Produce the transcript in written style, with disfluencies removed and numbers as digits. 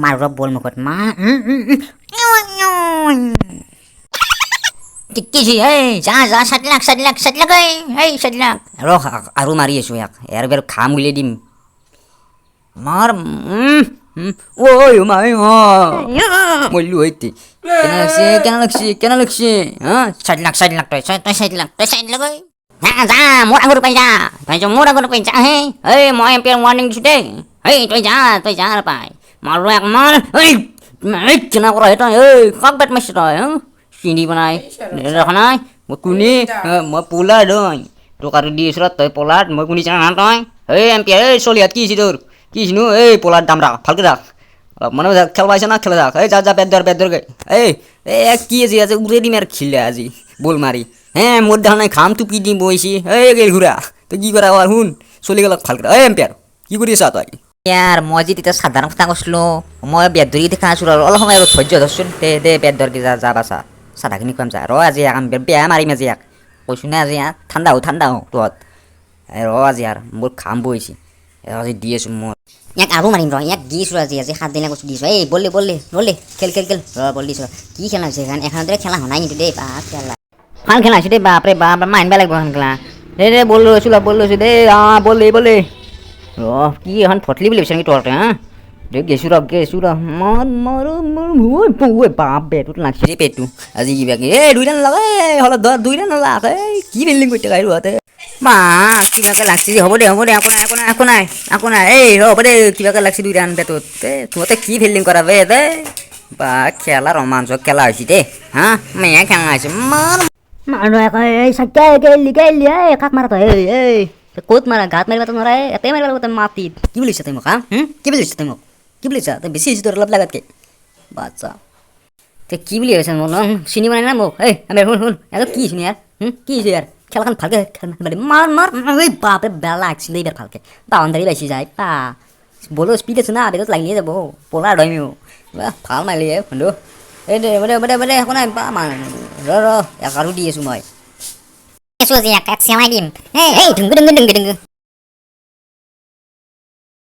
মাৰো বল মুখত মা টিকিছি এই যা 7 লাখ এই 7 লাখ আৰু মাৰি আছো ইয়াৰ বেৰ খাম উলিয়াই দিম মাৰ ঐ মাই মল্লু হইতে কেন লাগছে হ্যাঁ 7 লাখ তই 7 লাখ যা মোৰ আগৰ পাই যা মোৰ আগৰ পাই যা এই মই এম্পিয়াৰ ওয়ার্নিং দিছো দেই এই তই যা পাই মাৰো মাৰ এই কেনা কৰা এটা এই কাক বেট মাৰিছ তই চিনি বনাই দেখা নাই মই কোনে মই পোলাৰ দই তোক আৰু দি আছো তই পোলাৰ মই কোনে জানা তই এই এম্পিয়াৰ এই চলিয়াত কি হৈছে তোৰ কি হৈছিনো এই পোলাৰ দাম ৰাখ ভালকে ৰাখ মানে খেল পাইছে না খেলা যাক এই যা বেট ধৰ গে এই কি আজি উড়ে দিম আর খিলে আজি বল মারি হ্যাঁ মোর দেখা নাই খাম টুপি দিম বইছি এই গেল ঘুরা তো কি করা আর হুন চলি গেল ভালকে এই এম্পিয়ার কি করিস তই ইয়ার মই যে তেতিয়া সাধারণ কথা কৈছিলো মই বেট ধৰি দেখা আছো আৰু অলপ সময় আৰু ধৈৰ্য ধৰচোন দে বেট ধৰ কি যা বাছা চাধাখিনি খুৱাম যা আজি বেয়া মাৰিম আজি কৈছো না আজি ঠাণ্ডা হও তহঁত আজি মোৰ খাম বইছি আজি দি আছো মই আৰু মাৰিম ইয়াক দিছো আজি 7 দিন কৈছো দিছো এই বললে খেল বল দিছো কি খেলা হৈছে এখনতে খেলা হোৱা নাই কিন্তু দেই বা খেলা ভাল খেলা হৈছে দেই বাপৰে বাপ মাৰিব লাগিব এখন খেলা দে বল লৈছো দেই বলে কি এখন ফটলি বুলি বিচাৰি তহঁতে দে গেছো মোৰ বাপ বেটত লাগছে দেই পেটটো আজি কিবাকে এই 2 ৰান লগাই হলত ধৰ 2 ৰান লগাই কি ফিল্ডিং কৰিতে গাই ৰুৱাতে মা কিবাকে লাগছে হ'ব দে একো নাই এই হ'ব দে কিবাকে লাগছে 2 ৰান বেটত তহঁতে কি ফিল্ডিং কৰাবে দে বা খেলা ৰোমাঞ্চক খেলা হৈছে দে মেয়া খেলা হৈছে মানুহ এই চাক্কা গেলি কাক মাৰা তই এই ক'ত মাৰা গাত মাৰিবা তো নৰা এতে মাৰিবা লাগিব তই মাটিত কি বুলিছ তই মোক কি বুলিছ তই বেছি হৈছে তোৰ অলপ লাগাতকে বাচ্চা তই কি বুলি ভাবিছ মোক চিনি পোৱা নাই না মোক এই আমি শুন কি চিনি কি হৈছে ইয়াৰ খেলাখন ভালকে মাৰ বাপৰে বেয়া লাগছিলে এইবাৰ ভালকে বাউণ্ডাৰী পাইছি যায় পা বলো স্পীড আছে না বেগত লাগিয়ে যাব পলাৰ ধৰিমিও ভাল মাৰিলি বন্ধু এই দে বদে একো নাই পা ৰ আৰু দি আছো মই চেলাই দিম এই ঢুংগু